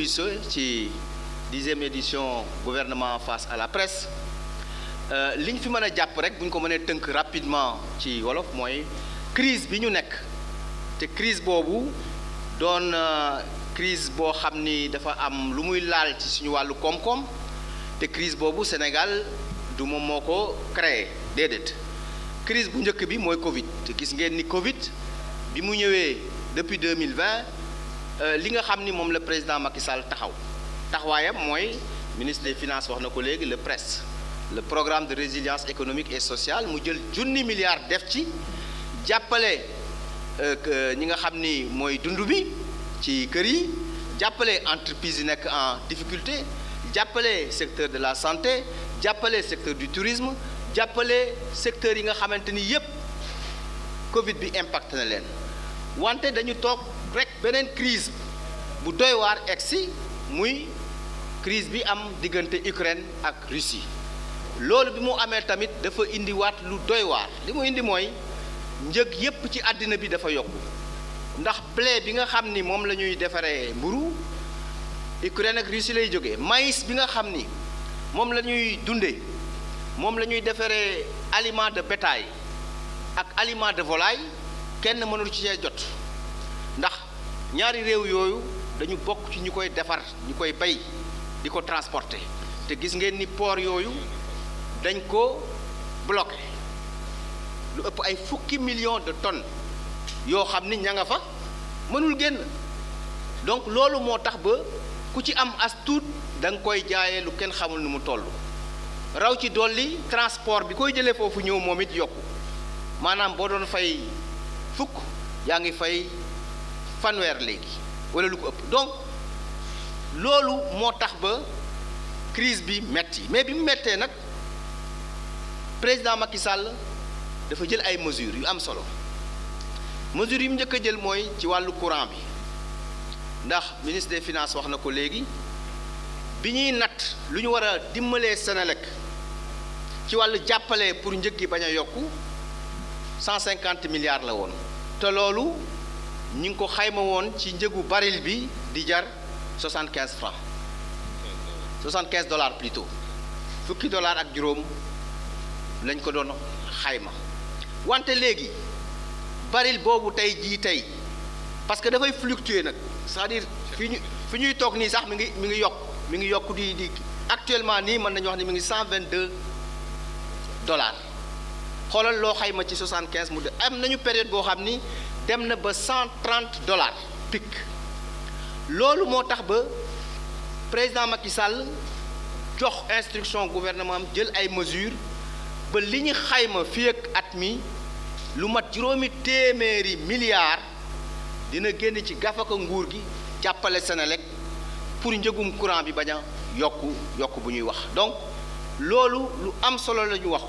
Bousso ci 10e édition gouvernement face à la presse li ñu fi mën a jàpp rek bu ñu ko mënee tënk rapidement ci wolof mooy crise bi ñu nekk te crise boobu doon crise boo xam ni dafa am lu muy laal ci suñu wàllu koom-koom te crise boobu Sénégal du moom moo ko créé déedéet crise bu njëkk bi mooy Covid te gis ngeen ni Covid bi mu ñëwee depuis 2020 li nga xam ni moom la président Macky Sall taxawaayam mooy ministre des finances wax na ko léegi le PRES le programme de résilience économique et sociale mu jël junni milliards def ci jàppale ñi nga xam ni mooy dund bi ci kër yi jàppale entreprise yi nekk en difficulté jàppale secteur de la santé jàppale secteur du tourisme jàppale secteur yi nga xamante ni yépp Covid bi impacté na leen wante dañu toog rek beneen crise bu doy waar egsi muy crise bi am diggante Ukraine ak Russie loolu bi mu amee tamit dafa indiwaat lu doy waar li mu indi mooy njëg yépp ci àddina bi dafa yokku ndax blé bi nga xam ni moom la ñuy defaree mburu Ukraine ak Russie lay jógee maïs bi nga xam ni moom la ñuy dundee moom la ñuy defaree aliment de bétail ak aliment de volaille kenn mënul ci jot ndax ñaari réew yooyu dañu bokk ci ñu koy defar ñu koy bay di ko transporter te gis ngeen ni port yooyu dañ ko bloqué lu ëpp ay fukki millions de tonnes yoo xam ni ña nga fa mënul génn donc loolu moo tax ba ku ci am as tuut da nga koy jaayee lu kenn xamul nu mu toll raw ci dolli transport bi koy jëlee foofu ñëw moom it yokku maanaam boo doon fay fukk yaa ngi fay fanweer léegi wala lu ko ëpp donc loolu moo tax ba crise bi metti mais bi mu mettee nag président Macky Sall dafa jël ay mesures yu am solo mesures yi mu njëkk a jël mooy ci wàllu courant bi ndax ministre des finances wax na ko léegi bi ñuy natt lu ñu war a dimbalee Senelec ci wàllu jàppale pour njëg gi bañ a yokku 150 milliards la woon te loolu ñi ngi ko xayma woon ci njëgu baril bi di jar 75 francs 75 dollars plutôt fukki dollars ak juróom lañ ko doon xayma wante léegi baril boobu tey parce que dafay fluctuer nag c'est-à-dire fi ñuy toog nii sax mi ngi yokk di actuellement nii mën nañu wax ni mi ngi 122 dollars xoolal loo xayma ci 75 mu de am nañu période boo xam ni dem na ba 130 dollars pic loolu moo tax ba président Macky Sall jox instruction gouvernement am jël ay mesures ba li ñu xayma fii ak at mi lu mat juróomi téeméeri milliards dina génn ci gafaka nguur gi jàppale Senelec pour njëgum courant bi bañ a yokku bu ñuy wax donc loolu lu am solo la ñu wax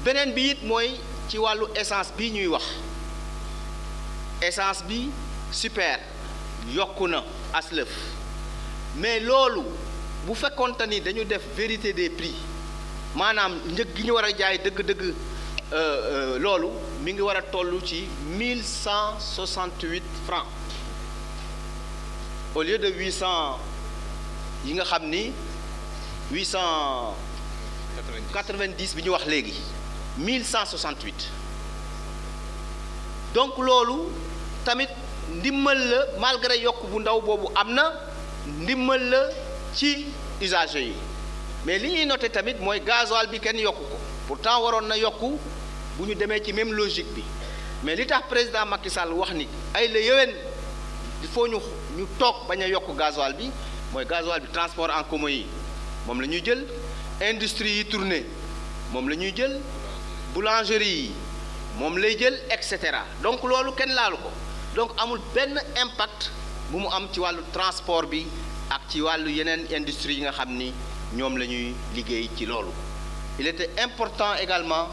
beneen bi it mooy ci wàllu essence bi ñuy wax essence bi super yokku na aslëf mais loolu bu fekkoonte ni dañu def vérité des prix maanaam njëg gi ñu war a jaay dëgg-dëgg loolu mi ngi war a toll ci 1168 francs au lieu de 800 yi nga xam ni 890 bi ñu wax léegi 1168 donc loolu tamit ndimbal la malgré yokk bu ndaw boobu am na ndimbal la ci usagers yi mais li ñuy noté tamit mooy gasoil bi kenn yokku ko pourtant waroon na yokku bu ñu demee ci même logique bi mais li tax président Macky Sall wax ni ay la yéwén il faut ñu toog bañ a yokk gasoil bi mooy gasoil bi transport en commun yi moom la ñuy jël industrie yi tourné moom la ñuy jël boulangerie yi moom lay jël et cetera donc loolu kenn laalu ko donc amul benn impact bu mu am ci wàllu transport bi ak ci wàllu yeneen industrie yi nga xam ni ñoom la ñuy liggéey ci loolu il était important également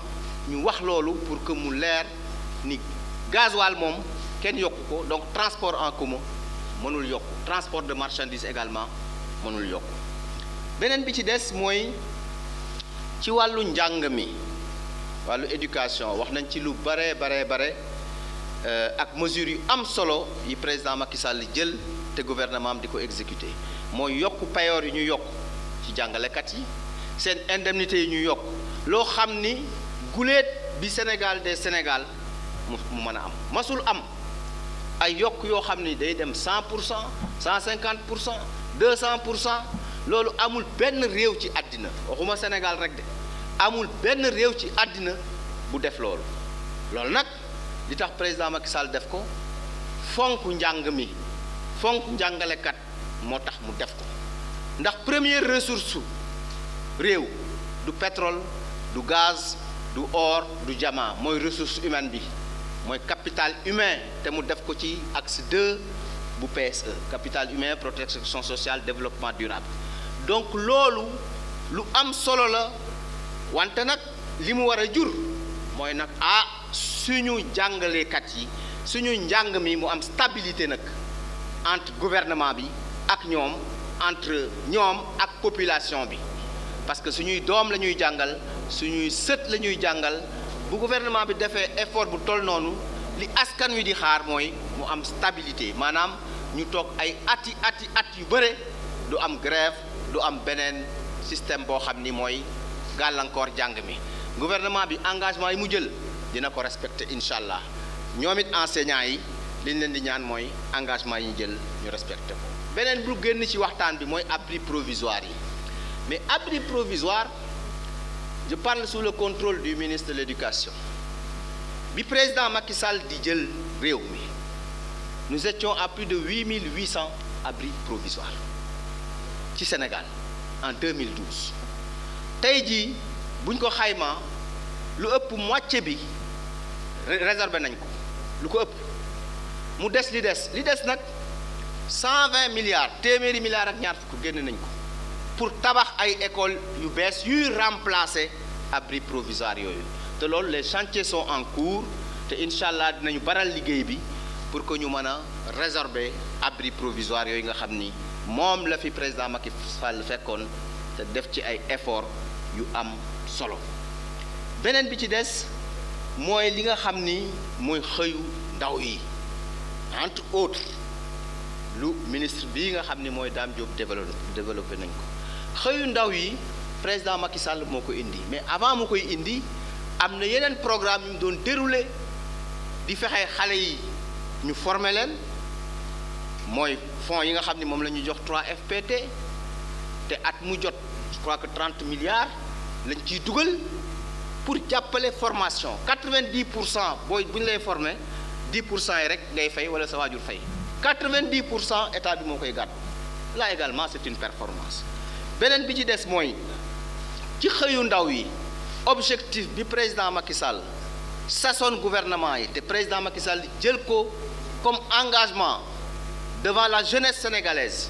ñu wax loolu pour que mu leer ni gasoil moom kenn yokku ko donc transport en commun mënul yokku transport de marchandises également mënul yokku beneen bi ci des mooy ci wàllu njàng mi wàllu éducation wax nañ ci lu bare ak mesures yu am solo yi président Macky Sall jël te gouvernement am di ko exécuter mooy yokk payoor yi ñu yokk ci jàngalekat yi seen indemnité yi ñu yokk loo xam ni guléet bi Sénégal des Sénégal mu mën a am masul am ay yokk yoo xam ni day dem 100% 150% 200% loolu amul benn réew ci àddina waxuma Sénégal rek de amul benn réew ci àddina bu def loolu nag li tax président Macky Sall def ko fonk njàng mi fonk njàngalekat moo tax mu def ko ndax première ressource réew du pétrole du gaz du or du diamant mooy ressource humaine bi mooy capital humain te mu def ko ci axe 2 bu PSE capital humain protection sociale développement durable donc loolu lu am solo la wante nag li mu war a jur mooy nag suñu jàngalekat yi suñu njàng mi mu am stabilité nag entre gouvernement bi ak ñoom entre ñoom ak population bi parce que suñuy doom la ñuy jàngal suñuy sët la ñuy jàngal bu gouvernement bi defee effort bu toll noonu li askan wi di xaar mooy mu am stabilité maanaam ñu toog ay at yu bëre du am grève du am beneen système boo xam ni mooy gàllankoor jàng mi gouvernement bi engagement yi mu jël dina ko respecter incha allah ñoom it enseignants yi li ñu leen di ñaan mooy engagement yi ñu jël ñu respecter ko beneen bu génn ci waxtaan bi mooy abri provisoire yi mais abri provisoire je parle sous le contrôle du ministre de l'éducation bi président Macky Sall di jël réew mi nous étions à plus de 8800 abris provisoires ci Sénégal en 2012 tey jii buñ ko xaymaa lu ëpp moitié bi réservé nañ ko lu ko ëpp mu des li des nag 120 milliards téeméeri milliards ak ñaar fukk génn nañ ko pour tabax ay écoles yu bees yuy remplacer abri provisoire yooyu te loolu les chantiers sont en cours te incha allah dinañu baral liggéey bi pour que ñu mën a résorber abri provisoire yooyu nga xam ni moom la fi président Macky Sall fekkoon te def ci ay effort yu am solo beneen bi ci des mooy li nga xam ni mooy xëyu ndaw yi entre autres lu ministre bii nga xam ni mooy Dame Diop développé nañ ko xëyu ndaw yi président Macky Sall moo ko indi mais avant mu koy indi am na yeneen programme yu mu doon déroulé di fexe xale yi ñu former leen mooy fonds yi nga xam ni moom la ñu jox 3FPT te at mu jot je crois que 30 milliards lañ ciy dugal pour jàppale formation 90% booy bu ñu lay former 10% yi rek ngay fay wala sa waajur fay 90% état bi moo koy gàddu là également c'est une performance beneen bi ci des mooy ci xëyu ndaw yi objectif bi président Macky Sall sasoon gouvernement yi te président Macky Sall jël ko comme engagement devant la jeunesse sénégalaise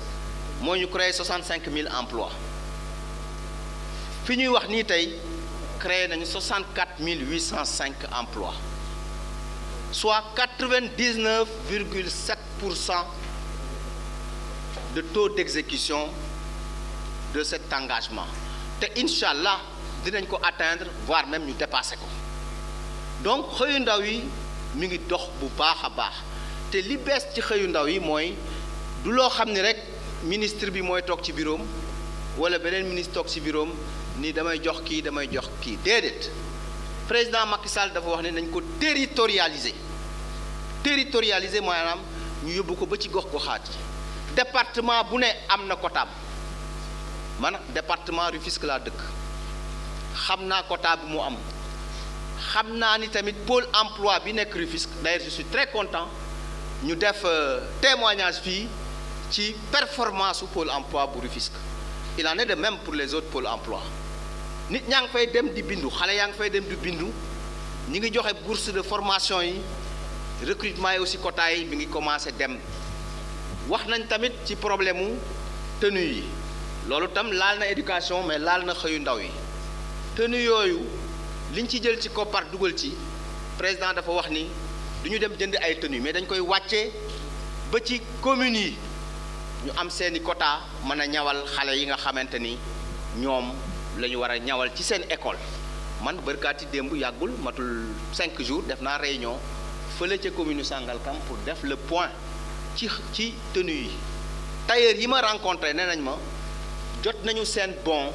moo ñu créé 65 000 emplois fi ñuy wax nii tey créé nañu 64 805 emplois soit 99,7% de taux d'exécution de cet engagement te incha allah dinañ ko atteindre voire même ñu dépasser ko donc xëyu ndaw yi mi ngi dox bu baax a baax te li bees ci xëyu ndaw yi mooy du loo xam ni rek ministre bi mooy toog ci bureau wala beneen ministre toog ci bureau ni damay jox kii déedéet président Macky Sall dafa wax ne nañ ko territorialiser maanaam ñu yóbbu ko ba ci gox-goxaat yi département bu ne am na quota man département Rufisque laa dëkk xam naa quota bu mu am xam naa ni tamit pôle emploi bi nekk Rufisque d'ailleurs je suis très content ñu def témoignage fii ci performance su pôle emploi bu Rufisque il en est de même pour les autres pôles emploi nit ñaa ngi fay dem di bindu xale yaa ngi fay dem di bindu ñi ngi joxe bourse de formation yi recrutement yi aussi quota yi mi ngi commencé dem wax nañ tamit ci problème mu tenue yi loolu tam laal na éducation mais laal na xëyu ndaw yi tenue yooyu liñ ci jël ci koppar dugal ci président dafa wax ni du ñu dem jënd ay tenue mais dañ koy wàccee ba ci communes yi ñu am seeni quota mën a ñawal xale yi nga xamante ni ñoom la ñu war a ñawal ci seen école man bërkaati démb yàggul matul 5 jours def naa réunion fële ca commune Sangalkam pour def le point ci tenue yi tailleur yi ma rencontré nee nañ ma jot nañu seen bon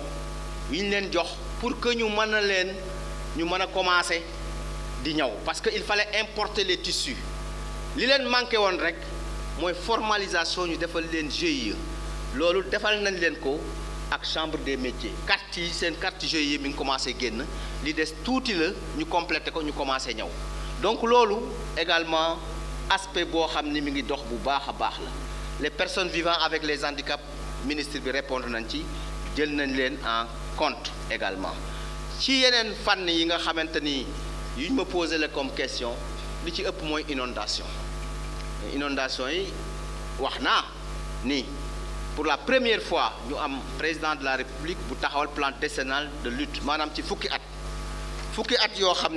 yi ñu leen jox pour que ñu mën a commencer di ñaw parce que il fallait importer les tissus li leen manqué woon rek mooy formalisation ñu defal leen GIE loolu defal nañ leen ko ak chambre des métiers carte yi seen carte GIE mi ngi commencé génn li des tuuti la ñu complété ko ñu commencé ñaw donc loolu également aspect boo xam ni mi ngi dox bu baax a baax la les personnes vivant avec les handicaps ministre bi répondre nañ ci jël nañ leen en compte également ci yeneen fànn yi nga xamante ni yu ñu ma posé la comme question li ci ëpp mooy inondation yi wax naa ni pour la première fois ñu am président de la République bu taxawal plan décennal de lutte maanaam ci fukki at yoo xam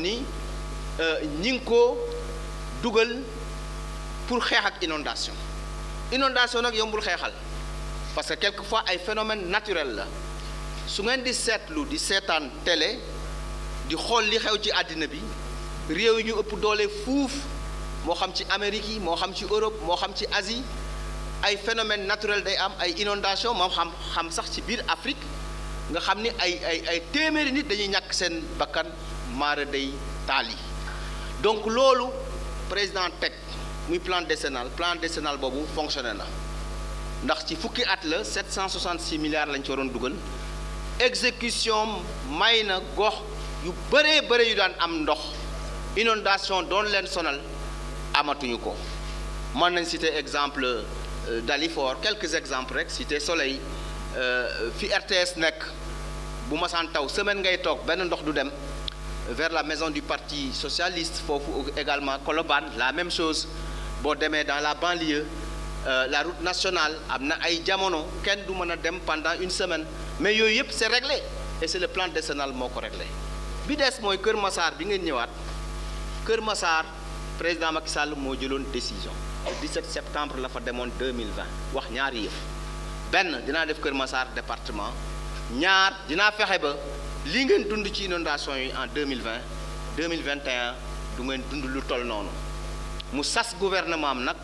ni ñi ngi ko dugal pour xeex ak inondation nag yombul xeexal parce que quelquefois ay phénomène naturel la su ngeen di seetlu di seetaan télé di xool li xew ci àddina bi réew yi ñu ëpp doole fuuf moo xam ci Amérique yi moo xam ci Europe moo xam ci Asie ay phénomène naturel day am ay inondation moo xam sax ci biir Afrique nga xam ni ay téeméeri nit dañuy ñàkk seen bakkan maara day taal yi donc loolu président teg muy plan décennal boobu fonctionné na ndax ci fukki at la 766 milliards lañ ci waroon dugal exécution may na gox yu bëree yu daan am ndox inondation doon leen sonal amatuñu ko mën nañ citer exemple Dalifort quelques exemples rek cité Soleil fi RTS nekk bu masaan taw semaine ngay toog benn ndox du dem vers la maison du parti socialiste foofu également Colobane la même chose boo demee dans la banlieue la route nationale am na ay jamono kenn du mën a dem pendant une semaine mais yooyu yëpp c'est réglé et c'est le plan décennal moo ko réglé bi des mooy Kër Massar bi ngeen ñëwaat Kër Massar président Macky Sall moo jëloon décision le 17 septembre la fa demoon 2020 wax ñaari yëf benn dinaa def Kër Massar département ñaar dinaa fexe ba li ngeen dund ci inondation yi en 2020 2021 du ngeen dund lu toll noonu mu sas gouvernement am nag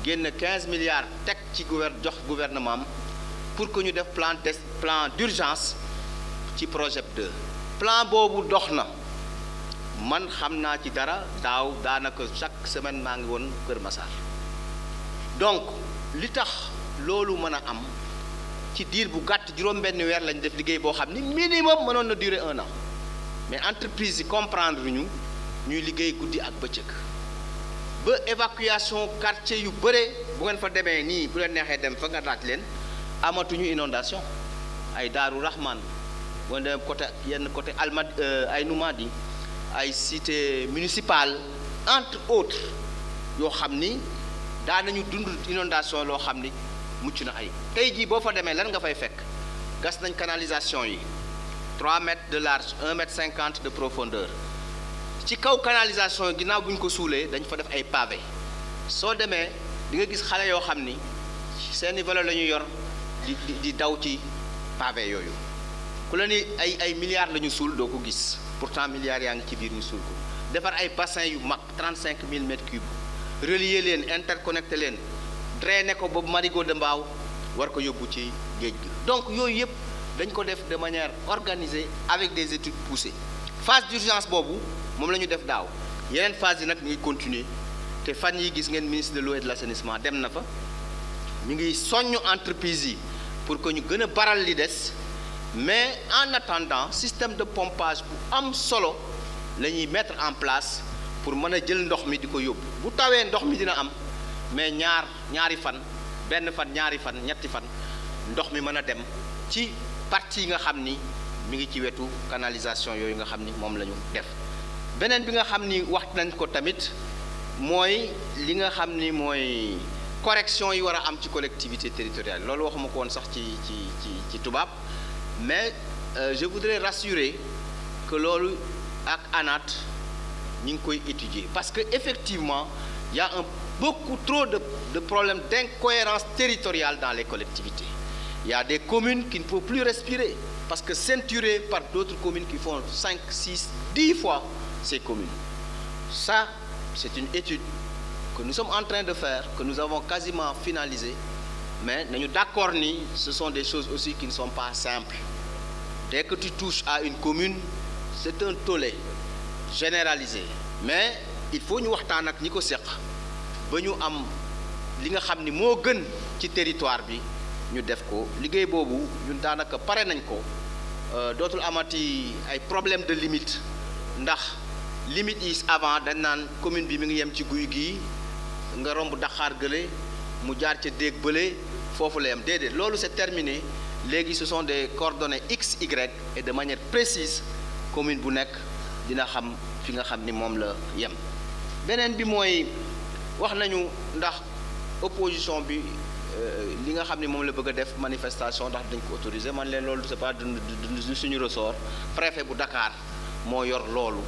génn 15 milliards teg ci jox gouvernement am pour que ñu def plan d'urgence ci projet 2 plan boobu dox na man xam naa ci dara daaw daanaka chaque semaine maa ngi woon Kër Massar donc li tax loolu mën a am ci diir bu gàtt juróom-benn weer lañ def liggéey boo xam ni minimum mënoon na durer 1 an mais entreprise yi comprendre ñuy liggéey guddi ak bëccëg ba évacuation quartier yu bëre bu ngeen fa demee nii bu leen neexee dem fa nga laaj leen amatuñu inondation ay Daaru Rahman boo demee côté Almadi ay Numadi ay cité municipale entre autres yoo xam ni daanañu dund inondation loo xam ni mucc na ay tey jii boo fa demee lan nga fay fekk gas nañ canalisation yi 3 mètres de large 1 mètre 50 de profondeur ci kaw canalisation ginnaaw bu ñu ko suulee dañ fa def ay pavé soo demee di nga gis xale yoo xam ni seeni vélo la ñu yor di daw ci pavé yooyu ku la ni ay milliards la ñu suul doo ko gis pourtant milliards yaa ngi ci biir ñu suul ko defar ay bassin yu mag 35 000 mètres cubes relier leen interconnecté leen drainer ko boobu marigot de Mbao war ko yóbbu ci géej gi donc yooyu yëpp dañ ko def de manière organisée avec des études poussées phase d'urgence boobu moom la ñu def daaw yeneen phase yi nag ñu ngi continuer te fan yi gis ngeen ministre de l'eau et de l'assainissement dem na fa ñu ngi soññ entreprise yi pour que ñu gën a baral li des mais en attendant système de pompage bu am solo la ñuy mettre en place pour mën a jël ndox mi di ko yóbbu bu tawee ndox mi dina am mais ñaari fan benn fan ñaari fan ñetti fan ndox mi mën a dem ci partie yi nga xam ni mi ngi ci wetu canalisation yooyu nga xam ni moom la ñu def beneen bi nga xam ni wax nañ ko tamit mooy li nga xam ni mooy correction yi war a am ci collectivité territoriale loolu waxuma ko woon sax ci tubaab mais je voudrais rassurer que loolu ak ANAT ñi ngi koy étudier parce que effectivement il y a beaucoup trop de problèmes d'incohérence territoriale dans les collectivités. Il y a des communes qui ne peuvent plus respirer parce que ceinturées par d'autres communes qui font 5, 6, 10 fois ces communes. Ça, c'est une étude que nous sommes en train de faire, que nous avons quasiment finalisé, mais nous sommes d'accord ni ce sont des choses aussi qui ne sont pas simples. Dès que tu touches à une commune, c'est un tollé généralisé. Mais il faut nous waxtaan ak ñi ko seq ba ñu am li nga xam ni moo gën ci territoire bi ñu def ko liggéey boobu ñun daanaka pare nañ ko dootul amati ay problème de limite ndax limite yi avant dañ naan commune bi mi ngi yem ci guy gii nga romb Daxaar gële mu jaar ca déeg bële foofu la yem déedéet loolu c'est terminé léegi ce sont des coordonnées X Y et de manière précise commune bu nekk dina xam fi nga xam ni moom la yem beneen bi mooy wax nañu ndax opposition bi li nga xam ni moom la bëgg a def manifestation ndax dañ ko autoriser man leen loolu c'est pas du suñu ressort préfet bu Dakar moo yor loolu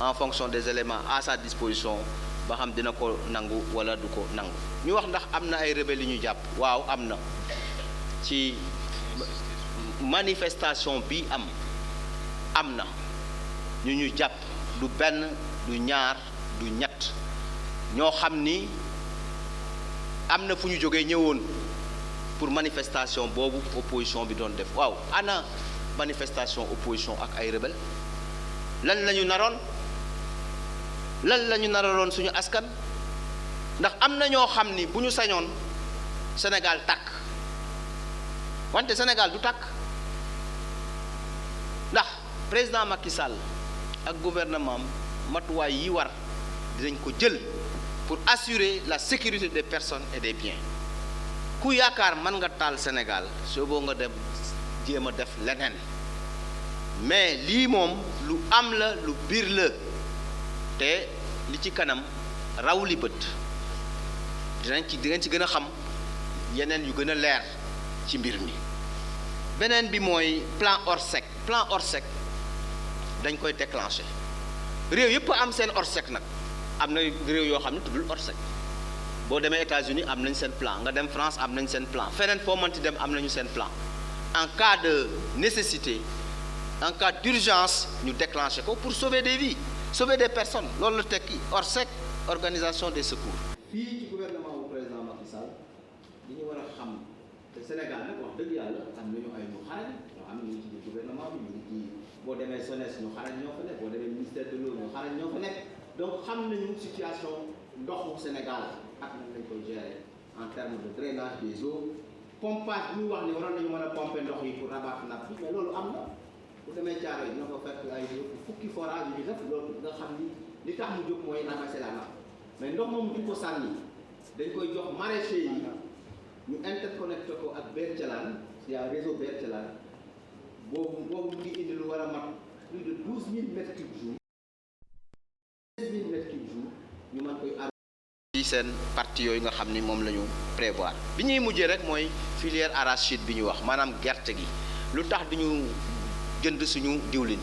en fonction des éléments à sa disposition ba xam dina ko nangu wala du ko nangu ñu wax ndax am na ay rebelles yu ñu jàpp waaw am na ci manifestation bi am na ñu jàpp du benn du ñaar du ñett ñoo xam ni am na fu ñu jógee ñëwoon pour manifestation boobu opposition bi doon def waaw ana manifestation opposition ak ay rebelle lan la ñu naroon suñu askan ndax am na ñoo xam ni bu ñu sañoon Sénégal tàkk wante Sénégal du tàkk ndax président Macky Sall ak gouvernement matuwaay yi war dinañ ko jël pour assurer la sécurité des personnes et des biens ku yaakaar mën nga taal Sénégal soo boo nga dem jéem a def leneen mais lii moom lu am la lu biir la te li ci kanam raw li bët dinañ ci gën a xam yeneen yu gën a leer ci mbir mi beneen bi mooy plan Orsec dañ koy déclencher réew yëpp am seen Orsec nag am na réew yoo xam ne tuddul Orsec boo demee États-Unis am nañ seen plan nga dem France am nañ seen plan feneen foo mënti dem am nañu seen plan en cas de nécessité en cas d'urgence ñu déclencher ko pour sauver des vies sauver des personnes loolu la tekki Orsec organisation des secours. fii ci gouvernement bu président Macky Sall li ñu war a xam te Sénégal nag wax dëgg yàlla am nañu ay ñu xarañ yoo xam ne ñu ngi ci gouvernement bi ñu ngi ci boo demee SONES ñu xarañ ñoo fa nekk boo demee ministère de l'eau ñu xarañ ñoo fa nekk donc xam nañu situation ndoxu Sénégal ak nañ lañ koy gérer en termes de drainage des eaux pompage bi ñu wax ni waroon nañu mën a pomper ndox yi pour rabattre nappe bi mais loolu am na bu demee Thiaroye dina ko fekk ay fukki forage yu ñu def loolu nga xam ni li tax mu jóg mooy ramasser la nappe mais ndox moom duñ ko sànni dañ koy jox maraîchers yi ñu interconnecté ko ak Bertialane il y a un réseau Bertialane boobu mu ngi indi lu war a mat plus de 12 000 mètres cubes jour 15 000 mètres cubes jour ñu mën koy ci seen partie yooyu nga xam ni moom la ñu prévoir bi ñuy mujjee rek mooy filière arachide bi ñu wax maanaam gerte gi lu tax du ñu jënd suñu diwlin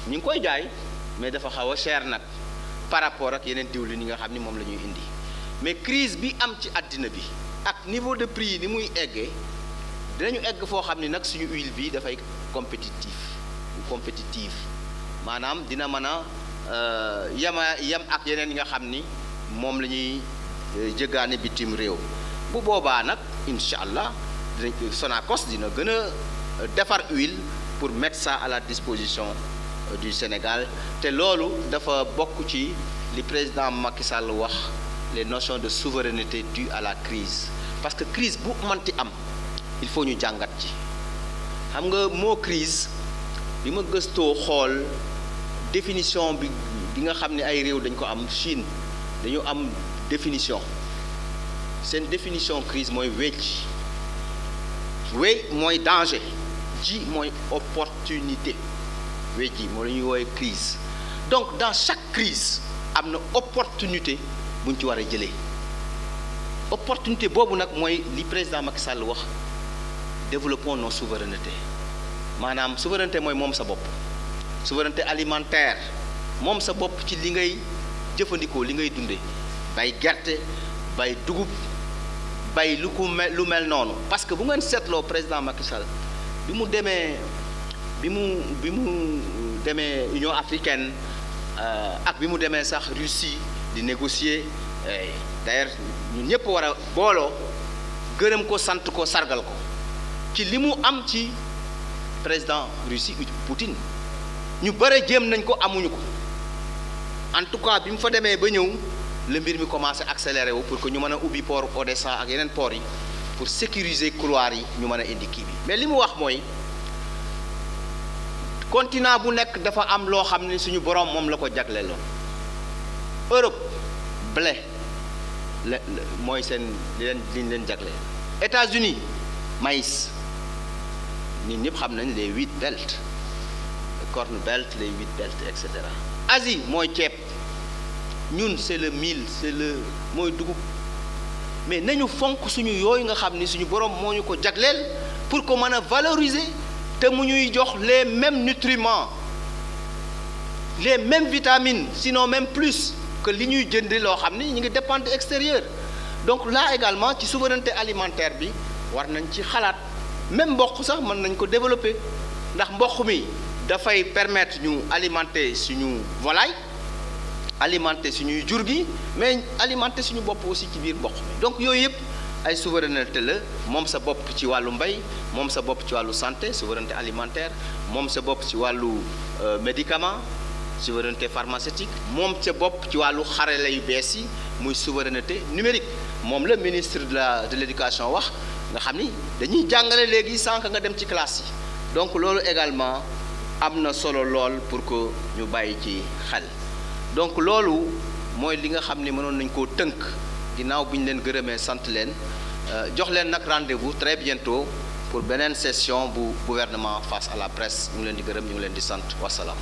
ñu ngi koy jaay mais dafa xaw a cher nag par rapport ak yeneen diwlin yi nga xam ni moom la ñuy indi mais crise bi am ci àddina bi ak niveau de prix yi ni muy eggee dinañu egg foo xam ni nag suñu huile bi dafay compétitive maanaam dina mën a yem ak yeneen yi nga xam ni moom la ñuy jëggaane bitim réew bu boobaa nag incha allah dinañ Sonacos dina gën a defar huile pour mettre ça à la disposition du Sénégal te loolu dafa bokk ci li président Macky Sall wax les notions de souveraineté dues à la crise parce que crise bu manti am il faut ñu jàngat ci xam nga moo crise bi ma gëstoo xool définition bi nga xam ne ay réew dañ ko am Chine dañu am définition seen définition crise mooy wecc mooy danger ji mooy opportunité wecc ji moo la ñuy woowee crise donc dans chaque crise am na opportunité bu ñu ci war a jëlee opportunité boobu nag mooy li président Macky Sall wax développons nos souverainetés maanaam souveraineté mooy moom sa bopp souveraineté alimentaire moom sa bopp ci li ngay jëfandikoo li ngay dundee bay gerte bay dugub bay lu mel noonu parce que bu ngeen seetloo président Macky Sall bi mu demee Union africaine ak bi mu demee sax Russie di négocier d'ailleurs ñun ñëpp war a booloo gërëm ko sant ko sargal ko ci li mu am ci président Russie Poutine ñu bëre jéem nañ ko amuñu ko en tout cas bi mu fa demee ba ñëw le mbir mi commencé accéléré wu pour que ñu mën a ubbi port Odessa ak yeneen port yi pour sécuriser couloir yi ñu mën a indi kii bi mais li mu wax mooy continent bu nekk dafa am loo xam ne suñu borom moom la ko jagleeloon Europe blé mooy seen liñ leen jagleel États-Unis maïs ñun ñëpp xam nañ les 8 belts le corn belt les 8 belts et cetera Asie mooy ceeb ñun c'est le mil c'est le mooy dugub mais nañu fonk suñu yooyu nga xam ni suñu borom moo ñu ko jagleel pour ko mën a valoriser te mu ñuy jox les mêmes nutriments les mêmes vitamines sinon même plus que li ñuy jënd loo xam ni ñu ngi dépendre extérieur donc là également ci souveraineté alimentaire bi war nañ ci xalaat même mboq sax mën nañ ko développer ndax mboq mi dafay permettre ñu alimenter suñu volaille alimenter suñuy jur gi mais alimenter suñu bopp aussi ci biir mboq mi donc yooyu yëpp ay souveraineté la moom sa bopp ci wàllu mbay moom sa bopp ci wàllu santé souveraineté alimentaire moom sa bopp ci wàllu médicament souveraineté pharmaceutique moom sa bopp ci wàllu xarala yu bees yi muy souveraineté numérique moom la ministre de l'éducation wax nga xam ni dañuy jàngale léegi sànq nga dem ci classe yi donc loolu également am na solo lool pour que ñu bàyyi ci xel donc loolu mooy li nga xam ni mënoon nañ koo tënk ginnaaw bi ñu leen gërëmee sant leen jox leen nag rendez-vous très bientôt pour beneen session bu gouvernement face à la presse ñu ngi leen di gërëm ñu ngi leen di sant wasalaam